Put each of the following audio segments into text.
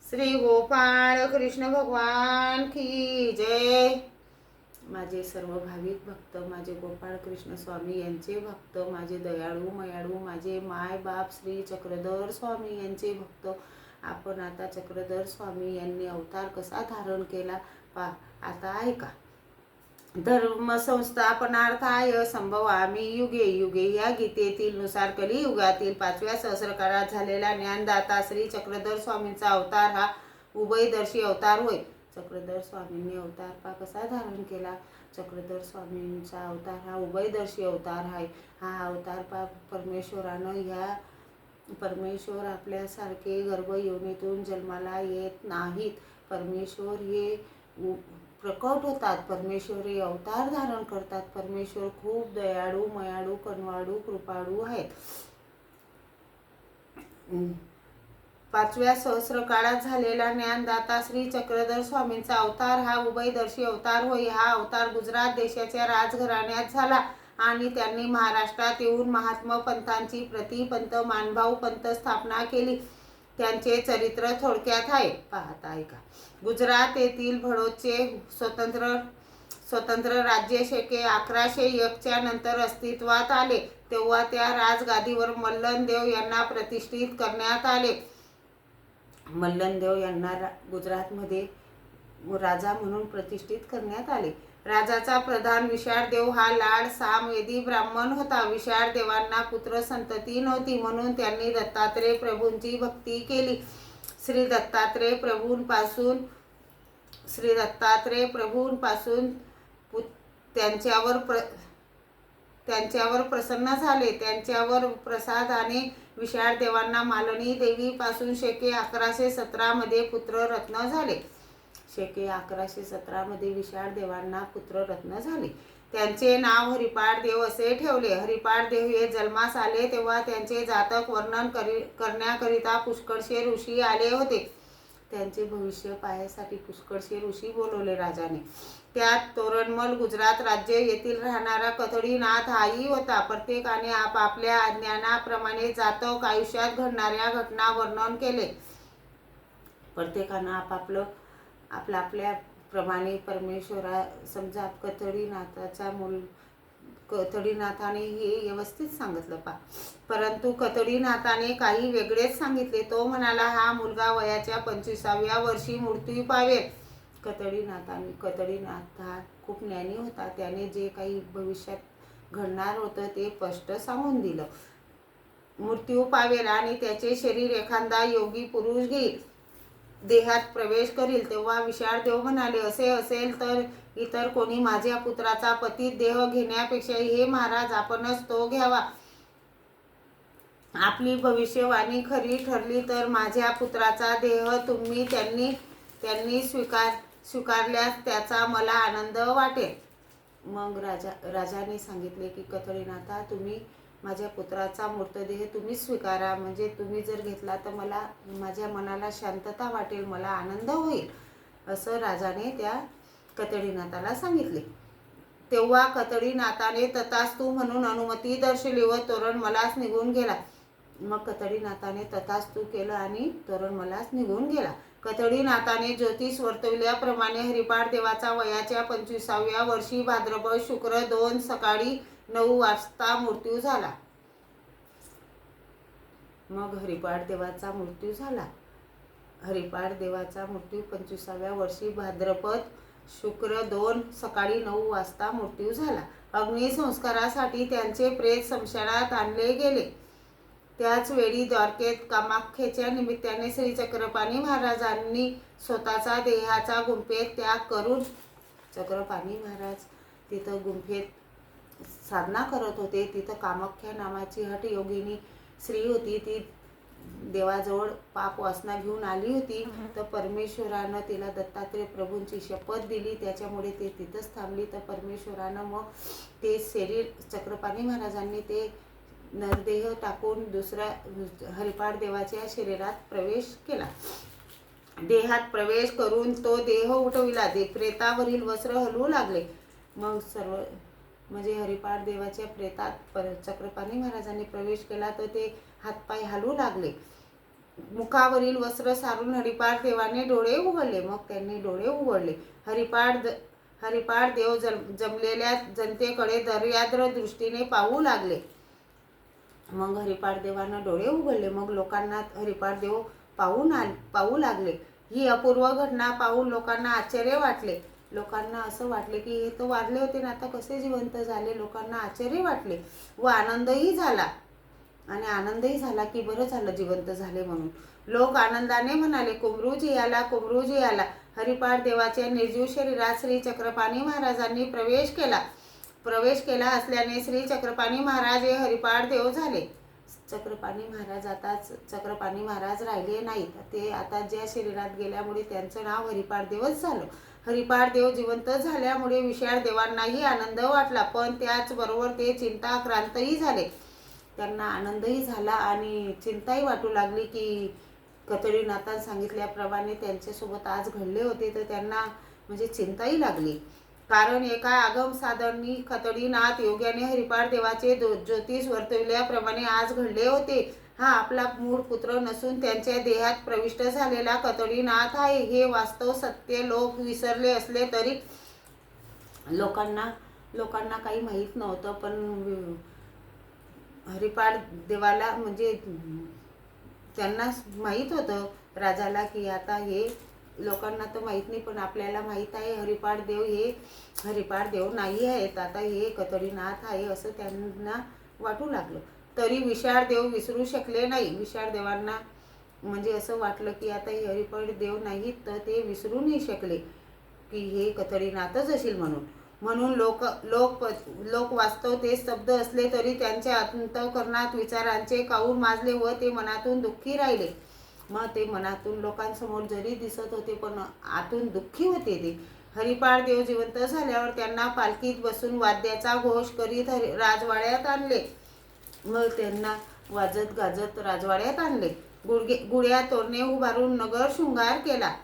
श्री गोपाळ कृष्ण भगवान की जय। माझे सर्व भाविक भक्त, माझे गोपाळ कृष्ण स्वामी यांचे भक्त, माझे दयाळू मयाळू, माझे माय बाप श्री चक्रधर स्वामी यांचे भक्त, आपण आता चक्रधर स्वामी यांनी अवतार कसा धारण केला पा आता ऐका। धर्म संस्थापनार्थाय संभवामी युगे युगे या गीतेतील नुसार कलियुगातील 5व्या सहस्रकाळात झालेला ज्ञानदाता श्री चक्रधर स्वामींचा अवतार हा उभयदर्शी अवतार होय। चक्रधर स्वामींनी अवतार कसा धारण केला? चक्रधर स्वामींचा अवतार हा उभयदर्शी अवतार आहे। हा अवतार परमेश्वर आपल्यासारखे गर्भयोनीतून जन्माला येत नाहीत। परमेश्वर हे प्रकट होतात, परमेश्वर हे अवतार धारण करतात। परमेश्वर खूप दयाळू मयाळू कनवाळू कृपाळू आहेत। 5व्या सहस्रकाळात झालेला ज्ञानदाता श्री चक्रधर स्वामींचा अवतार हा उभयदर्शी अवतार होय। हा अवतार गुजरात देशाच्या राजघराण्यात झाला आणि त्यांनी महाराष्ट्रात येऊन महात्मा पंथांची प्रतिपंत मानभाऊ पंथ स्थापना केली। त्यांचे चरित्र थोडक्यात आहे, पाहता ऐका। गुजरात येथील भडोचे स्वतंत्र राज्य शके 1101 च्या नंतर अस्तित्वात आले। तेव्हा त्या राजगादीवर मल्लनदेव यांना प्रतिष्ठित करण्यात आले। मल्लनदेव यांना गुजरातमध्ये राजा म्हणून प्रतिष्ठित करण्यात आले। राजाचा प्रधान विशाळदेव हा लाड सामवेदी ब्राह्मण होता। विशाळदेवांना पुत्र संतती नव्हती, म्हणून त्यांनी दत्तात्रेय प्रभूंची भक्ती केली। श्री दत्तात्रेय प्रभूंपासून त्यांच्यावर प्रसन्न झाले। त्यांच्यावर प्रसादाने विशाळदेवांना मालनी देवी पासून शके 1117 मध्ये पुत्ररत्न झाले। शके 1117 मध्ये विशाळदेवांना पुत्ररत्न झाले। त्यांचे नाव हरिपाळदेव असे ठेवले। हरिपाळदेव हे जन्मास आले तेव्हा त्यांचे जातक वर्णन करण्याकरिता पुष्कळशे ऋषी आले होते। त्यांचे भविष्य पाहण्यासाठी पुष्कळशे ऋषी बोलवले राजाने। त्यात तोरणमल गुजरात राज्य येथील राहणारा कथडीनाथ हाही होता। प्रत्येकाने आपापल्या ज्ञानाप्रमाणे जातक आयुष्यात घडणाऱ्या घटना वर्णन केले। प्रत्येकानं आपल्या प्रमाणे परमेश्वरा समजा कथडीनाथाने हे व्यवस्थित सांगितलं परंतु कथडीनाथाने काही वेगळेच सांगितले। तो म्हणाला, हा मुलगा वयाच्या 25व्या वर्षी मृत्यू पावेल। कथडीनाथ हा खूप ज्ञानी होता। त्याने जे काही भविष्यात घडणार होतं ते स्पष्ट सांगून दिलं। मृत्यू पावेल आणि त्याचे शरीर एखादा योगी पुरुष घेईल, देहात प्रवेश करील। तेव्हा विशाळदेव म्हणाले, असे असेल तर इतर कोणी माझ्या पुत्राचा पतित देह घेण्यापेक्षा हे महाराज आपणच तो घ्यावा। आपली भविष्यवाणी खरी ठरली तर माझ्या पुत्राचा देह त्यांनी स्वीकारल्यास त्याचा मला आनंद वाटेल। मग राजाने सांगितले की कथडीनाथा, तुम्ही माझ्या पुत्राचा मृतदेह तुम्हीच स्वीकारा, म्हणजे तुम्ही जर घेतला तर माझ्या मनाला शांतता वाटेल, मला आनंद होईल, असं राजाने त्या कथडीनाथाला सांगितले। तेव्हा कथडीनाथाने तथास्तु म्हणून अनुमती दर्शवली व तोरणमलास निघून गेला। मग कथडीनाथाने तथास्तु केलं आणि तोरणमलास निघून गेला। कथडीनाथाने ज्योतिष वर्तविल्याप्रमाणे हरिपाळदेवाचा वयाच्या 25व्या वर्षी भाद्रपद शुक्र 2 सकाळी 9 वाजता मृत्यू झाला। मग हरिपाळदेवाचा मृत्यू झाला। हरिपाळदेवाचा मृत्यू 25व्या वर्षी भाद्रपद शुक्र 2 सकाळी 9 वाजता मृत्यू झाला। अग्निसंस्कारासाठी त्यांचे प्रेत स्मशानात आणले गेले। त्याच वेळी द्वारकेत कामाख्येच्या निमित्ताने श्री चक्रपाणी महाराजांनी स्वतःचा देहाचा गुंफेत त्याग करून, चक्रपाणी महाराज तिथं गुंफेत साधना करत होते। तिथं कामाख्या नावाची हठयोगिनी स्त्री होती। ती देवाजवळ पाप वासना घेऊन आली होती। तर परमेश्वरानं तिला दत्तात्रेय प्रभूंची शपथ दिली, त्याच्यामुळे ते तिथंच थांबली। तर परमेश्वरानं मग ते शरीर चक्रपाणी महाराजांनी ते नरदेह टाकून दुसऱ्या हरिपाळदेवाच्या शरीरात प्रवेश केला। देहात प्रवेश करून तो देह उठविला। प्रेतावरील वस्त्र हलवू लागले। मग म्हणजे हरिपाळदेवाच्या प्रेतात चक्रपाणी महाराजांनी प्रवेश केला तर ते हातपाय हलवू लागले। मुखावरील वस्त्र सारून हरिपाठ देवाने डोळे उघडले. मग त्यांनी डोळे उघडले. हरिपाठ देव जमलेल्या जनतेकडे दर्याद्र दृष्टीने पाहू लागले. मग हरिपाठ देवानं डोळे उघडले. मग लोकांना हरिपाठ देव पाहू लागले. ही अपूर्व घटना पाहून लोकांना आश्चर्य वाटले. लोकांना असं वाटले की हे तर वारले होते ना, आता कसे जिवंत झाले. लोकांना आश्चर्य वाटले व आनंदही झाला की बरं झालं जिवंत झाले म्हणून. लोक आनंदाने म्हणाले, कुमरूजी आला, कुमरूजी आला. हरिपाठ देवाच्या निर्जीव शरीरात श्री चक्रपाणी महाराजांनी प्रवेश केला असल्याने श्री चक्रपाणी महाराज हे हरिपाठ देव झाले. चक्रपाणी महाराज राहिले नाहीत. ते आता ज्या शरीरात गेल्यामुळे त्यांचं नाव हरिपाठ देवच झालं. हरिपाठ देव जिवंत झाल्यामुळे विशाळ देवांनाही आनंद वाटला, पण त्याचबरोबर ते चिंताक्रांतही झाले. त्यांना आनंदही झाला आणि चिंताही वाटू लागली की कतडीनाथांनी सांगितल्याप्रमाणे त्यांच्यासोबत आज घडले होते, तर त्यांना म्हणजे चिंताही लागली. कारण एका आगम साधनांनी कतडीनाथ योग्याने हरिपाठ देवाचे ज्योतिष वर्तविल्याप्रमाणे आज घडले होते. हा आपला मूळ पुत्र नसून त्यांच्या देहात प्रविष्ट झालेला कतडीनाथ आहे. हे वास्तव सत्य लोक विसरले असले तरी लोकांना काही माहीत नव्हतं. पण हरिपाठ देवाला म्हणजे त्यांना माहीत होतं, राजाला, की आता हे लोकांना तर माहीत नाही पण आपल्याला माहीत आहे हरिपाठ देव हे हरिपाठ देव नाही आहेत, आता हे कतडीनाथ आहे असं त्यांना वाटू लागलं. तरी विशाळ देव विसरू शकले नाही. विशाळ देवांना म्हणजे असं वाटलं की आता हे हरिपाठ देव नाहीत, तर ते विसरू नाही शकले की हे कतडीनाथच असेल म्हणून लोक वास्तव ते स्तब्ध असले तरी त्यांच्या अंतःकरणात विचारांचे काऊर माजले व ते मनातून दुःखी राहिले. मग ते मनातून लोकांसमोर जरी दिसत होते पण आतून दुःखी होते ते. हरिपाठ देव जिवंत झाल्यावर त्यांना पालखीत बसून वाद्याचा घोष करीत राजवाड्यात आणले. मग त्यांना वाजत गाजत राजवाड्यात आणले. गुढ्या तोरणे उभारून नगर शृंगार केला.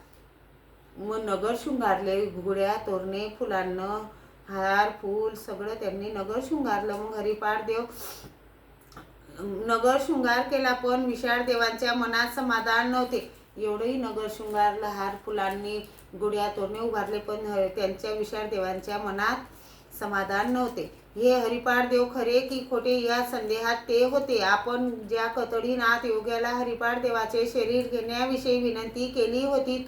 मग नगर शृंगारले, गुढ्या तोरणे फुलांनं हार फूल सगळं त्यांनी नगर शृंगारलं. मग हरिपाठ देव नगर शृंगार केला, पण विशाळ देवांच्या मनात समाधान नव्हते. एवढंही नगर शृंगारलं, हार फुलांनी गुढ्या तोरणे उभारले, पण त्यांच्या विशाळ देवांच्या मनात समाधान नव्हते. हे हरिपाठ देव खरे की खोटे या संदेहात ते होते. आपण ज्या कतडीनाथ योग्याला हरिपाठ देवाचे शरीर घेण्याविषयी विनंती केली होती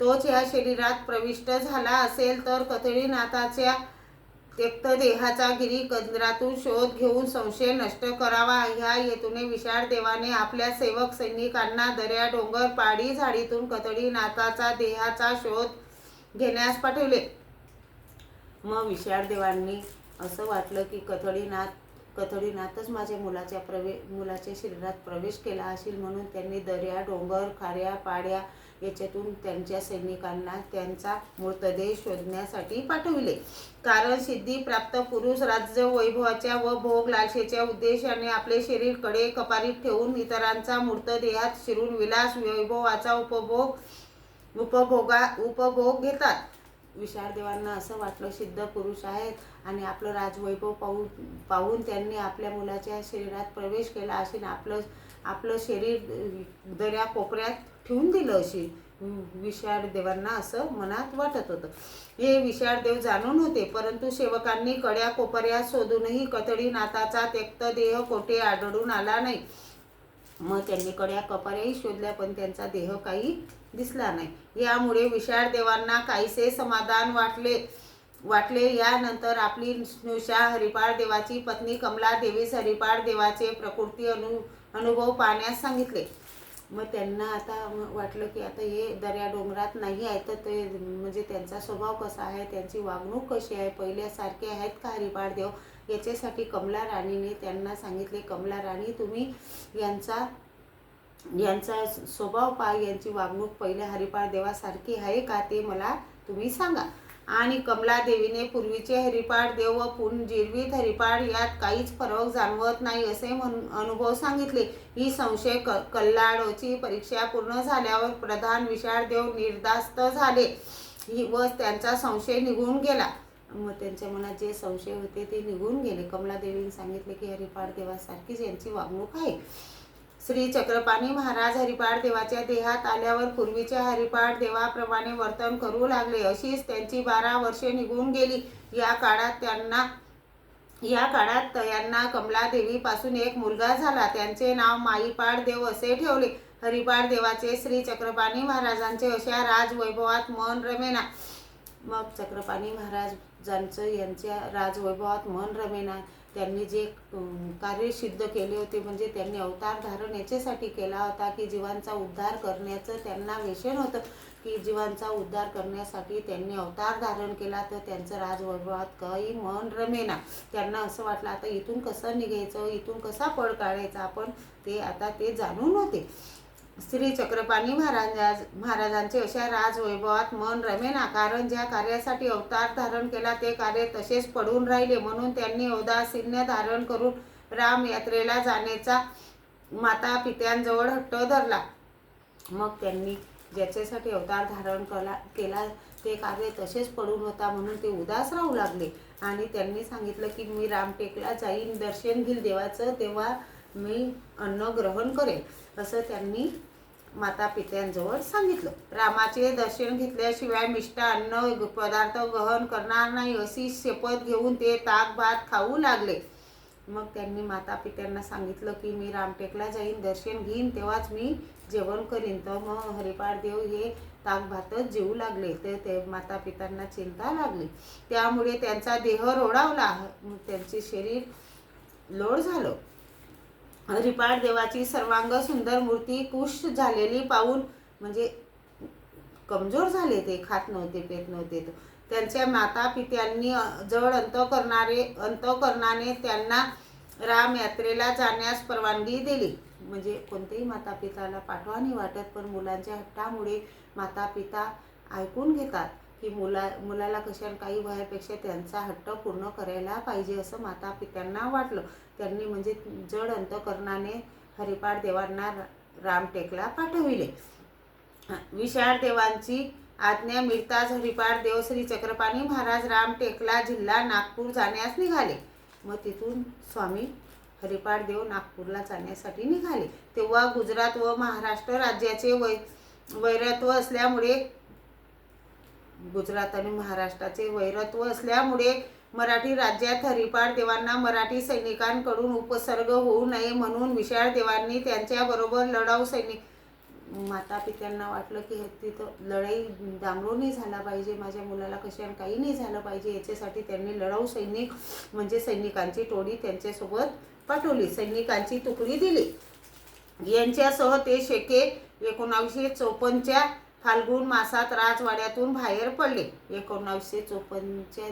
तोच या शरीरात प्रविष्ट झाला असेल तर कतडीनाथाच्या त्यक्त देहाचा गिरिकंदरातून शोध घेऊन संशय नष्ट करावा. ह्या हेतूने विशाळ देवाने आपल्या सेवक सैनिकांना दऱ्या डोंगर पाडी झाडीतून कतडीनाथाचा देहाचा शोध घेण्यास पाठवले. मग विशाळ देवांनी असं वाटलं की कतडीनाथच माझ्या मुलाच्या शरीरात प्रवेश केला असेल, म्हणून त्यांनी दऱ्या डोंगर खाऱ्या पाड्या याच्यातून त्यांच्या सैनिकांना त्यांचा मृतदेह शोधण्यासाठी पाठविले. कारण सिद्धिप्राप्त पुरुष राज्य वैभवाच्या व भोग लालसेच्या उद्देशाने आपले शरीर कडे कपारीत ठेवून इतरांचा मृतदेहात शिरून विलास वैभवाचा उपभोग घेतात. विशाळ देवांना असं वाटलं सिद्ध पुरुष आहेत आणि आपलं राजवैभव पाहून त्यांनी आपल्या मुलाच्या शरीरात प्रवेश केला असेल, आपलं शरीर दऱ्या कोपऱ्यात ठेवून दिलं असेल. विशाळ देवांना असं मनात वाटत होतं. हे विशाळ देव जाणून होते, परंतु सेवकांनी कड्या कोपऱ्यात शोधूनही कतडीनाथाचा त्यक्त देह कोठे आढळून आला नाही. मग त्यांनी कड्या कपाऱ्याही शोधल्या पण त्यांचा देह काही दिसला नाही. यामुळे विशाळ देवांना काहीसे समाधान वाटले. यानंतर आपली स्नुषा हरिपाठ देवाची पत्नी कमला देवीस हरिपाठ देवाचे प्रकृती अनुभव पाहण्यास सांगितले. मग त्यांना आता वाटलं की आता हे दऱ्या डोंगरात नाही आहे तर ते म्हणजे त्यांचा स्वभाव कसा आहे, त्यांची वागणूक कशी आहे, पहिल्यासारखे आहेत का हरिपाठ देव, याच्यासाठी कमला राणीने त्यांना सांगितले, कमला राणी तुम्ही यांचा स्वभाव पहा, यांची वागणूक पहिल्या हरिपाठ देवासारखी आहे का ते मला तुम्ही सांगा. आणि कमला देवीने पूर्वीचे हरिपाठ देव व पुनर्जीवित हरिपाठ यात काहीच फरक जाणवत नाही असे अनुभव सांगितले. ही संशय कल्लाडोची परीक्षा पूर्ण झाल्यावर प्रधान विशाळ देव निर्धास्त झाले व त्यांचा संशय निघून गेला. मग त्यांच्या मनात जे संशय होते ते निघून गेले. कमला देवीने सांगितले की हरिपाठ देवासारखीच यांची वागणूक आहे. श्री चक्रपाणी महाराज हरिपाठ देवाच्या देहात आल्यावर पूर्वीच्या हरिपाठ देवाप्रमाणे वर्तन करू लागले. अशीच त्यांची 12 वर्षे निघून गेली. या काळात त्यांना कमलादेवीपासून एक मुलगा झाला. त्यांचे नाव माईपाड देव असे ठेवले. हरिपाठ देवाचे श्री चक्रपाणी महाराजांचे अशा राजवैभवात मन रमेना. मग चक्रपाणी महाराजांचं यांच्या राजवैभवात मन रमेना. त्यांनी जे कार्य सिद्ध केले होते, म्हणजे त्यांनी अवतार धारण याच्यासाठी केला होता की जीवांचा उद्धार करण्याचं त्यांना व्यसन होतं, की जीवांचा उद्धार करण्यासाठी त्यांनी अवतार धारण केला. तर त्यांचं राजवैभवात काही मन रमेना. त्यांना असं वाटलं आता इथून कसं निघायचं, इथून कसा पळ काढायचा आपण, ते जाणून होते. श्री चक्रपाणी महाराजांचे अशा राजवैभवात मन रमेना. कारण ज्या कार्यासाठी अवतार धारण केला ते कार्य तसेच पडून राहिले. म्हणून त्यांनी औदासीन्य धारण करून राम यात्रेला जाण्याचा माता पित्यांजवळ हट्ट धरला. मग त्यांनी ज्याच्यासाठी अवतार धारण केला ते कार्य तसेच पडून होता, म्हणून ते उदास राहू लागले. आणि त्यांनी सांगितलं की मी रामटेकला जाईन, दर्शन घेईल देवाचं, तेव्हा मी अन्न ग्रहण करेन, असं त्यांनी माता पित्यांजवळ सांगितलं. रामाचे दर्शन घेतल्याशिवाय मिष्टान्न पदार्थ ग्रहण करणार नाही अशी शपथ घेऊन ते ताक भात खाऊ लागले. मग त्यांनी माता पित्यांना सांगितलं की मी रामटेकला जाईन, दर्शन घेईन, तेव्हाच मी जेवण करीन. तर मग हरिपाठ देव हे ताक भातच जेवू लागले. ते माता पित्यांना चिंता लागली. त्यामुळे त्यांचा देह रोडावला, त्यांचे शरीर लोड झालं. हरिपाठ देवाची सर्वांग सुंदर मूर्ती कुष्ठ झालेली पाहून, म्हणजे कमजोर झाले, ते खात नव्हते, पेत नव्हते. त्यांच्या माता पित्यांनी जड अंतःकरणाने त्यांना राम यात्रेला जाण्यास परवानगी दिली. म्हणजे कोणतेही माता पिताला पाठवा नाही वाटत, पण मुलांच्या हट्टामुळे माता पिता ऐकून घेतात की मुलाला कशाने काही व्हायपेक्षा त्यांचा हट्ट पूर्ण करायला पाहिजे, असं माता पित्यांना वाटलं. त्यांनी म्हणजे जड अंतःकरणाने हरिपाठ देवांना रामटेकला पाठविले. विशाळ देवांची आज्ञा मिळताच हरिपाठ देव श्री चक्रपाणी महाराज रामटेकला जिल्हा नागपूर जाण्यास निघाले. मग तिथून स्वामी हरिपाठ देव नागपूरला जाण्यासाठी निघाले. तेव्हा गुजरात व महाराष्ट्र राज्याचे वैरत्व असल्यामुळे, गुजरात आणि महाराष्ट्राचे वैरत्व असल्यामुळे मराठी राज्यात हरिपाठ देवांना मराठी सैनिकांकडून उपसर्ग होऊ नये म्हणून विशाळ देवांनी त्यांच्याबरोबर लढाऊ सैनिक, माता पित्यांना वाटलं की तिथं लढाई दांगडो नाही झाला पाहिजे, माझ्या मुलाला कशाने काही नाही झालं पाहिजे, याच्यासाठी त्यांनी लढाऊ सैनिक म्हणजे सैनिकांची टोळी त्यांच्यासोबत पाठवली, सैनिकांची तुकडी दिली. यांच्यासह ते शेके 1954च्या फाल्गुन मासात राजवाड्यातून बाहेर पडले. 1954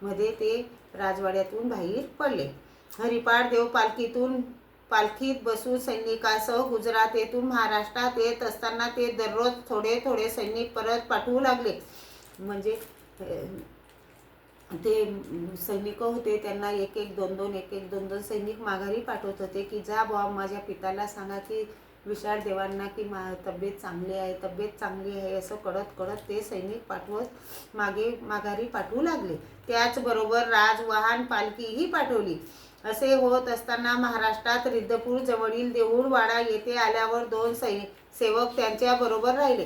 मध्ये ते राजवाड्यातून बाहेर पडले. हरिपाठ देव पालखीत बसून सैनिकासह गुजरात येथून महाराष्ट्रात येत असताना ते दररोज थोडे थोडे सैनिक परत पाठवू लागले. म्हणजे ते सैनिक होते त्यांना एक एक दोन सैनिक माघारी पाठवत होते की जा बुवा माझ्या पिताला सांगा की विशाळ देवांना की तब्येत चांगली आहे असं कळत ते सैनिक पाठवत माघारी पाठवू लागले. त्याचबरोबर राजवाहन पालखीही पाठवली. असे होत असताना महाराष्ट्रात रिद्धपूर जवळील देऊळवाडा येथे आल्यावर 2 सेवक त्यांच्याबरोबर राहिले.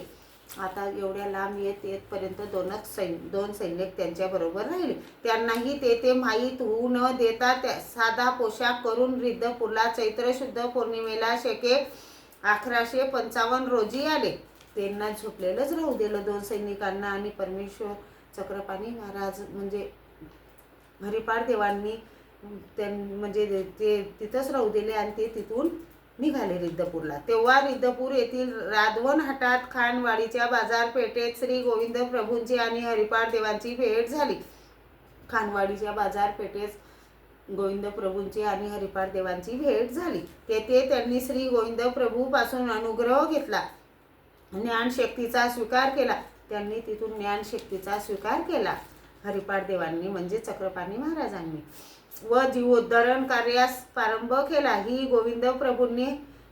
आता एवढ्या लांब येतपर्यंत 2 सैनिक त्यांच्याबरोबर राहिले. त्यांनाही ते माहीत होऊ न देता साधा पोशाख करून रिद्धपूरला चैत्र शुद्ध पौर्णिमेला शके 1155 रोजी आले. त्यांना झोपलेलंच राहू दिलं 2 सैनिकांना. आणि परमेश्वर चक्रपाणी महाराज म्हणजे हरिपाठ देवांनी म्हणजे ते तिथंच राहू दिले आणि ते तिथून निघाले रिद्धपूरला. तेव्हा रिद्धपूर येथील राधवन हाटात खानवाडीच्या बाजारपेठेत श्री गोविंद प्रभूंची आणि हरिपाठ देवांची भेट झाली. खानवाडीच्या बाजारपेठेत गोविंद प्रभूंची आणि हरिपाठ देवांची भेट झाली. तेथे त्यांनी श्री गोविंद प्रभू पासून अनुग्रह घेतला, ज्ञानशक्तीचा स्वीकार केला. त्यांनी तिथून ज्ञानशक्तीचा स्वीकार केला हरिपाठ देवांनी म्हणजे चक्रपाणी महाराजांनी, व जीवोद्धरण कार्यास प्रारंभ केला.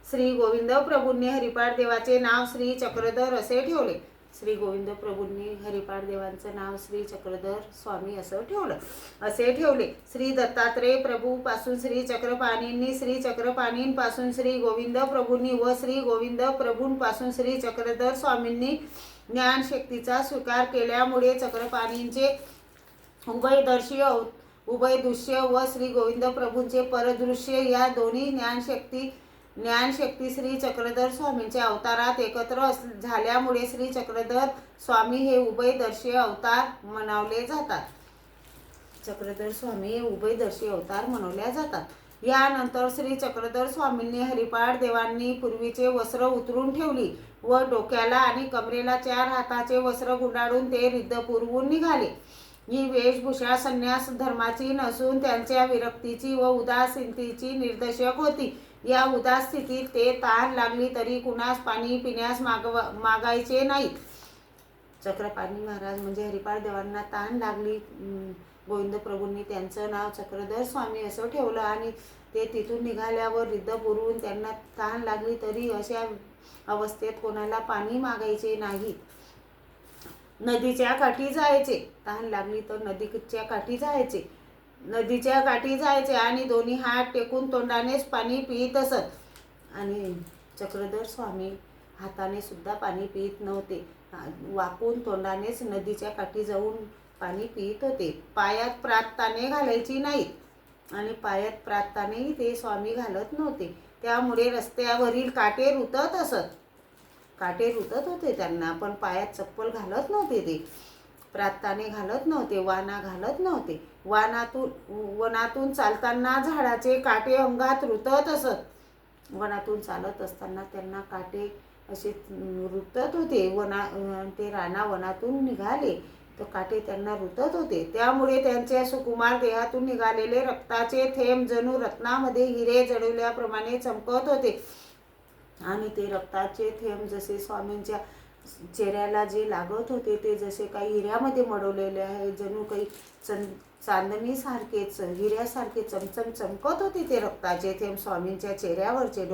श्री गोविंद प्रभूंनी हरिपाठ देवाचे नाव श्री चक्रधर असे ठेवले. श्री गोविंद प्रभूंनी हरिपाठ देवांचं नाव श्री चक्रधर स्वामी असं ठेवलं. असे ठेवले. श्री दत्तात्रेय प्रभूपासून श्री चक्रपाणींनी, श्री चक्रपाणींपासून श्री गोविंद प्रभूंनी व श्री गोविंद प्रभूंपासून श्री चक्रधर स्वामींनी ज्ञानशक्तीचा स्वीकार केल्यामुळे चक्रपाणींचे उभयदृश्य व श्री गोविंद प्रभूंचे परदृश्य या दोन्ही ज्ञानशक्ती श्री चक्रधर स्वामींच्या अवतारात एकत्र झाल्यामुळे श्री चक्रधर स्वामी हे उभयदर्शी अवतार मनवले जातात. चक्रधर स्वामी हे उभयदर्शी अवतार मनवल्या जातात. यानंतर श्री चक्रधर स्वामींनी हरिपाठ देवांनी पूर्वीचे वस्त्र उतरून ठेवली व डोक्याला आणि कमरेला 4 हाताचे वस्त्र गुंडाळून ते रिद्ध पुरवून निघाले. ही वेशभूषा संन्यास धर्माची नसून त्यांच्या विरक्तीची व उदासीनतेची निर्देशक होती. या उदास स्थितीत ते तहान लागली तरी कुणास पाणी पिण्यास मागायचे नाहीत. चक्रपाणी महाराज म्हणजे हरिपाठ देवांना तहान लागली. गोविंद प्रभूंनी त्यांचं नाव चक्रधर स्वामी असं ठेवलं आणि ते तिथून निघाल्यावर रिद्ध पुरवून त्यांना तहान लागली तरी अशा अवस्थेत कोणाला पाणी मागायचे नाही. नदीच्या काठी जायचे. तहान लागली तर नदीच्या काठी जायचे आणि दोन्ही हात टेकून तोंडानेच पाणी पित असत. आणि चक्रधर स्वामी हाताने सुद्धा पाणी पित नव्हते. वाकून तोंडानेच नदीच्या काठी जाऊन पाणी पित होते. पायात प्रातताने घालायची नाहीत आणि पायात प्राततानेही ते स्वामी घालत नव्हते. त्यामुळे रस्त्यावरील काटे रुतत होते त्यांना, पण पायात चप्पल घालत नव्हते. ते प्रातताने घालत नव्हते, वाना घालत नव्हते. वनातून चालताना झाडाचे काटे अंगात रुतत असत. वनातून चालत असताना त्यांना काटे असे रुतत होते. ते वनातून निघाले तर काटे त्यांना रुतत होते. त्यामुळे त्यांच्या सुकुमार देहातून निघालेले रक्ताचे थेंब जणू रत्नामध्ये हिरे जडवल्याप्रमाणे चमकत होते. आणि ते रक्ताचे थेंब जसे स्वामींच्या चेहऱ्याला जे लागत होते ते जसे काही हिऱ्यामध्ये मडवलेले आहे, जणू काही चांदणीसारखेच हिऱ्यासारखे चमचम चमकत होते ते रक्ताचे थेंब स्वामींच्या चेहऱ्यावरचे.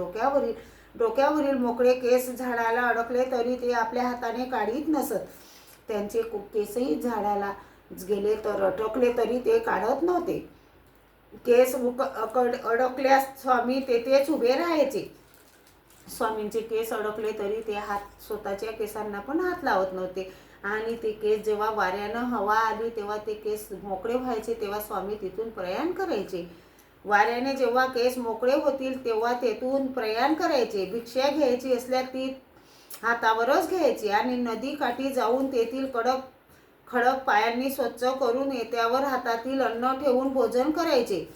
डोक्यावरील मोकळे केस झाडाला अडकले तरी ते आपल्या हाताने काढीत नसत. त्यांचे केसही झाडाला गेले तर अटकले तरी ते काढत नव्हते. केस अडकल्यास स्वामी तेथेच उभे राहायचे. स्वामींचे केस अडकले तरी ते स्वतःच्या केसांना पण हात लावत नव्हते. आणि ते केस जेव्हा वाऱ्यानं हवा आली तेव्हा ते केस मोकळे व्हायचे, तेव्हा स्वामी तिथून प्रयाण करायचे. वाऱ्याने जेव्हा केस मोकळे होतील तेव्हा तेथून प्रयाण करायचे. भिक्षा घ्यायची असल्यास ती हातावरच घ्यायची आणि नदी काठी जाऊन तेथील खडक पायांनी स्वच्छ करून त्यावर हातातील अन्न ठेवून भोजन करायचे.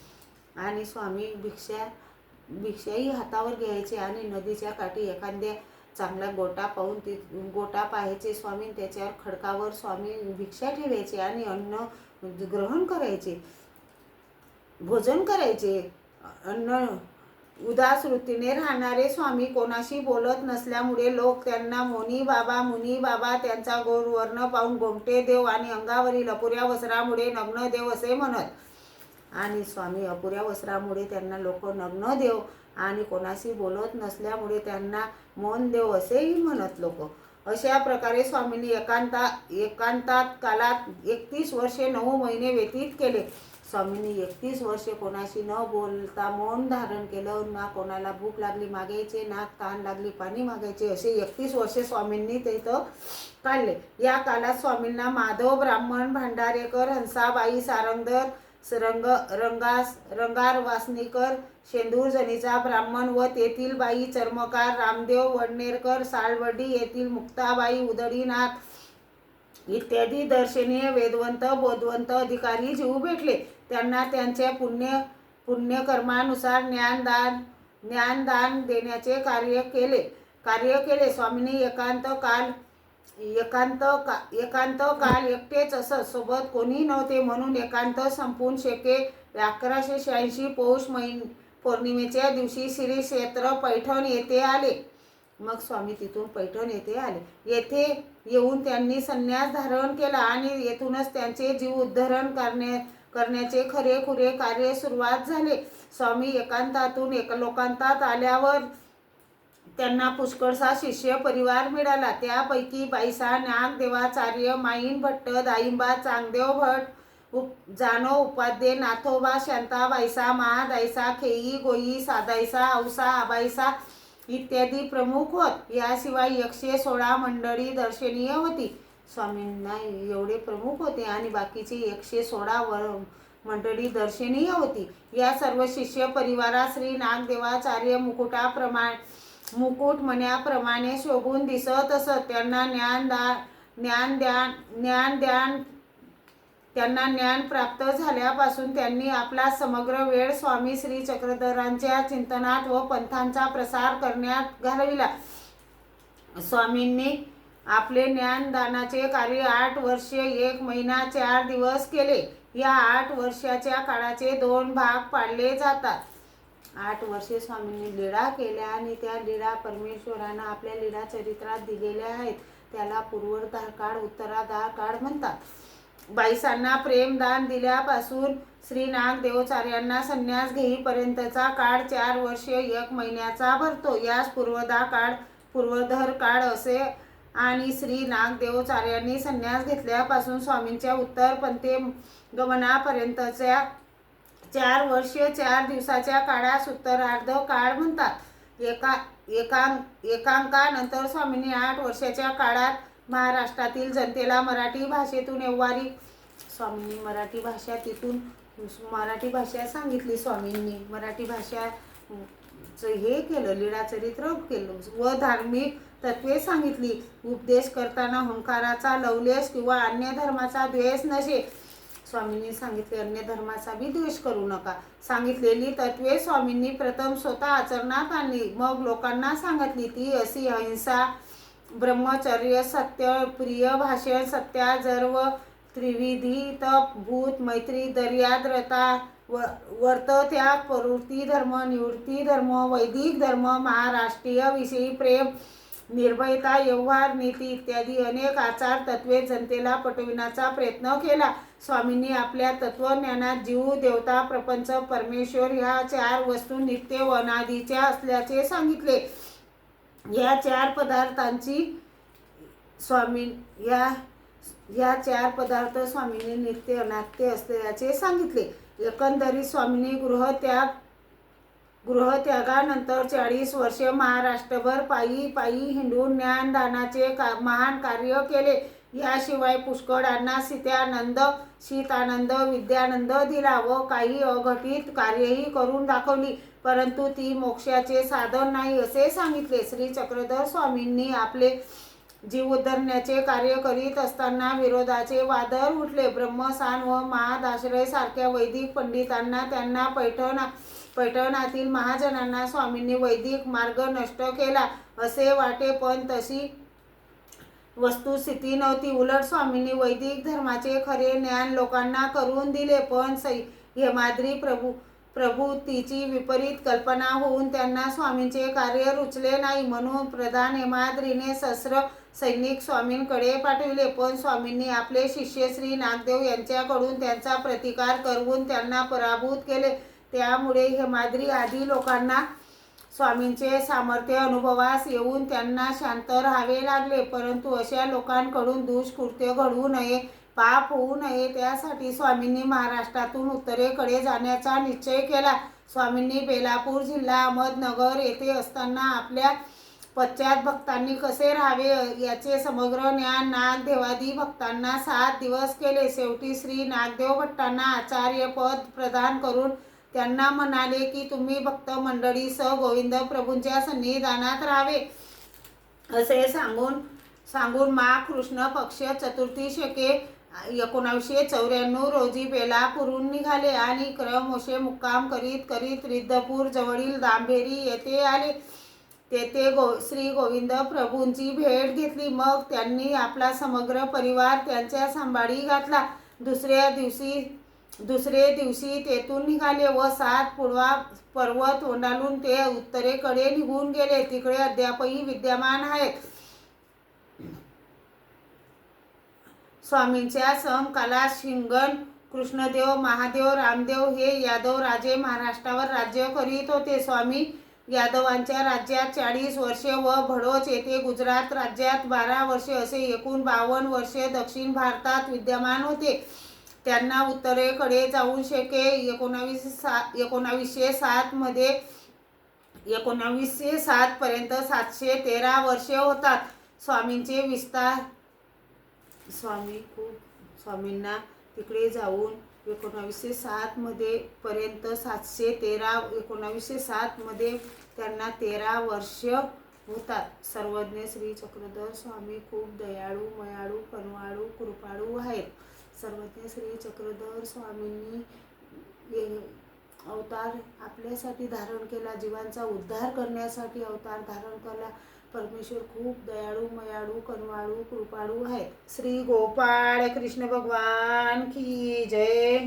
आणि स्वामी भिक्षाही हातावर घ्यायचे आणि नदीच्या काठी एखाद्या चांगला गोटा पाहायचे स्वामी, त्याच्यावर खडकावर स्वामी भिक्षा ठेवायचे आणि अन्न ग्रहण करायचे, भोजन करायचे. उदास वृत्तीने राहणारे स्वामी कोणाशी बोलत नसल्यामुळे लोक त्यांना मुनी बाबा त्यांचा गौर वर्ण पाहून गोमटे देव आणि अंगावरील अपुऱ्या वस्त्रामुळे नग्न देव असे म्हणत. आणि स्वामी अपुऱ्या वस्त्रामुळे त्यांना लोक नग्न देव आणि कोणाशी बोलत नसल्यामुळे त्यांना मौन देव असेही म्हणत लोक. अशा प्रकारे स्वामींनी एकांतात कालात 31 वर्षे 9 महिने व्यतीत केले. स्वामींनी 31 वर्षे कोणाशी न बोलता मौन धारण केलं. ना कोणाला भूक लागली मागायचे, ना तहान लागली पाणी मागायचे. असे 31 वर्षे स्वामींनी तिथं काढले. या काळात स्वामींना माधव ब्राह्मण, भांडारेकर, हंसाबाई सारंगधर, रंगार वासनीकर, शेंदूरजणीचा ब्राह्मण व तेथील बाई चर्मकार, रामदेव वडनेरकर, सालवडी येथील मुक्ताबाई उदडीनाथ इत्यादी दर्शनीय वेदवंत बोधवंत अधिकारी जीव भेटले. त्यांना त्यांच्या पुण्यकर्मानुसार ज्ञानदान देण्याचे कार्य केले. स्वामींनी एकांत काल एकटेच असत. सोबत कोणी नव्हते म्हणून एकांत संपून 1186 पौष पौर्णिमेच्या दिवशी श्री क्षेत्र पैठण येथे आले. मग स्वामी तिथून पैठण येथे आले. येथे येऊन त्यांनी संन्यास धारण केला आणि येथूनच त्यांचे जीव उद्धरण करण्याचे खरेखुरे कार्य सुरुवात झाले. स्वामी एकांतातून लोकांतात आल्यावर त्यांना पुष्कळसा शिष्य परिवार मिळाला. त्यापैकी बाईसा नागदेवाचार्य, माईन भट्ट, दाईंबा, चांगदेव भट, जानो उपाध्ये, नाथोबा, शांताबाईसा, महादाईसा, खेई, गोई, सादाईसा, औसा, आबाईसा इत्यादी प्रमुख होत. याशिवाय 116 मंडळी दर्शनीय होती. स्वामींना एवढे प्रमुख होते आणि बाकीची 116 मंडळी दर्शनीय होती. या सर्व शिष्य परिवारात श्री नागदेवाचार्य मुकुट मण्याप्रमाणे शोभून दिसत असत. त्यांना ज्ञान प्राप्त झाल्यापासून त्यांनी आपला समग्र वेळ स्वामी श्री चक्रधरांच्या चिंतनात व पंथांचा प्रसार करण्यात घालविला. स्वामींनी आपले ज्ञानदानाचे कार्य 8 वर्षे 1 महिना 4 दिवस केले. या 8 वर्षाच्या काळाचे 2 भाग पाडले जातात. 8 वर्षे स्वामींनी लीळा केल्या आणि त्या लीळा परमेश्वरानं आपल्या लीळा चरित्रात दिलेल्या आहेत. त्याला पूर्वाधार काळ, उत्तराधार काळ म्हणतात. बाईसांना प्रेमदान दिल्यापासून श्री नागदेवाचार्यांना संन्यास घेईपर्यंतचा काळ 4 वर्षे 1 महिन्याचा भरतो. यास पूर्वधर काळ असे. आणि श्री नागदेवाचार्यांनी संन्यास घेतल्यापासून स्वामींच्या उत्तर पंथे गमनापर्यंतच्या 4 वर्षे 4 दिवसाच्या काळास उत्तरार्ध काळ म्हणतात. एकांकानंतर स्वामींनी 8 वर्षाच्या काळात महाराष्ट्रातील जनतेला मराठी भाषेतून स्वामींनी मराठी भाषा सांगितली. स्वामींनी मराठी भाषा हे केलं, लीळाचरित्र केलं व धार्मिक तत्वे सांगितली. उपदेश करताना हुंकाराचा लवलेश किंवा अन्य धर्माचा द्वेष नसे. स्वामींनी सांगितले अन्य धर्माचा बी द्वेष करू नका. सांगितलेली तत्वे स्वामींनी प्रथम स्वतः आचरणात आणली, मग लोकांना सांगितली. ती अशी: अहिंसा, ब्रह्मचर्य, सत्य, प्रिय भाषण, सत्याजर्व, त्रिविधी, तप, भूत मैत्री, दर्याद्रता, व्रतत्याग, प्रवृत्ती धर्म, निवृत्ती धर्म, वैदिक धर्म, महाराष्ट्रीय विषयी प्रेम, निर्भयता, व्यवहार नीती इत्यादी अनेक आचार तत्वे जनतेला पटविण्याचा प्रयत्न केला. स्वामींनी आपल्या तत्वज्ञानात जीव, देवता, प्रपंच, परमेश्वर ह्या 4 वस्तू नित्य व अनादीच्या असल्याचे सांगितले. या 4 पदार्थांची या 4 पदार्थ स्वामींनी नित्य अनाद्य असल्याचे सांगितले. एकंदरीत स्वामींनी गृहत्यागानंतर 40 वर्षे महाराष्ट्रभर पायी हिंडून ज्ञानदानाचे महान कार्य केले. याशिवाय पुष्कळांना शीतानंद, विद्यानंद दिला व काही अघटित कार्यही करून दाखवली, परंतु ती मोक्षाचे साधन नाही असे सांगितले. श्री चक्रधर स्वामींनी आपले जीव उद्धरण्याचे कार्य करीत असताना विरोधाचे वादळ उठले. ब्रह्मसान व महादाश्रय सारख्या वैदिक पंडितांना, त्यांना पैठणातील महाजनांना स्वामींनी वैदिक मार्ग नष्ट केला असे वाटे, पण तशी वस्तुस्थिती नव्हती. उलट स्वामींनी वैदिक धर्माचे खरे ज्ञान लोकांना करून दिले. पण हेमाद्री प्रभूतीची विपरीत कल्पना होऊन त्यांना स्वामींचे कार्य रुचले नाही. म्हणून प्रधान हेमाद्रीने शस्त्र सैनिक स्वामींकडे पाठविले, पण स्वामींनी आपले शिष्य श्री नागदेव यांच्याकडून त्यांचा प्रतिकार करून त्यांना पराभूत केले. त्यामुळे हेमाद्री आदी लोकांना स्वामींचे सामर्थ्य अनुभवास येऊन त्यांना शांत राहावे लागले. परंतु अशा लोकांकडून दुष्कृत्य घडू नये, पाप होऊ नये, त्यासाठी स्वामींनी महाराष्ट्रातून उत्तरेकडे जाण्याचा निश्चय केला. स्वामींनी बेलापूर जिल्हा अहमदनगर येथे असताना आपल्या पश्चात भक्तांनी कसे राहावे याचे समग्र ज्ञान नागदेवादी भक्तांना 7 दिवस केले. शेवटी श्री नागदेव भट्टांना आचार्यपद प्रदान करून त्यांना म्हणाले की तुम्ही भक्त मंडळीसह गोविंद प्रभूंच्या सन्निधानात राहावे. असे सांगून माघ कृष्ण पक्ष चतुर्थी शके 1994 रोजी बेलापूरहून निघाले आणि क्रमशः मुक्काम करीत रिद्धपूर जवळील दांभेरी येथे आले. तेथे श्री गोविंद प्रभूंची भेट घेतली. मग त्यांनी आपला समग्र परिवार त्यांच्या सांभाळी घातला. दुसरे दिवशी तेथून निघाले व 7 पर्वत ओलांडून ते उत्तरेकडे निघून गेले. तिकडे अद्यापही विद्यमान आहेत. स्वामींच्या समकालात शिंगण, कृष्णदेव, महादेव, रामदेव हे यादव राजे महाराष्ट्रावर राज्य करीत होते. स्वामी यादवांच्या राज्यात 40 वर्षे व भडोच येथे गुजरात राज्यात 12 वर्षे असे एकूण 52 वर्षे दक्षिण भारतात विद्यमान होते. त्यांना उत्तरेकडे जाऊन शके 1907 पर्यंत 713 वर्षे होतात. स्वामींना तिकडे जाऊन 1907 मध्ये त्यांना 13 वर्ष होतात. सर्वज्ञ श्री चक्रधर स्वामी खूप दयाळू, मयाळू, करुणाळू, कृपाळू आहेत. सर्वज्ञ श्री चक्रधर स्वामींनी अवतार आपल्यासाठी धारण केला, जीवांचा उद्धार करण्यासाठी अवतार धारण केला. परमेश्वर खूप दयाळू, मयाळू, करुणाळू, कृपाळू आहेत. श्री गोपाळ कृष्ण भगवान की जय.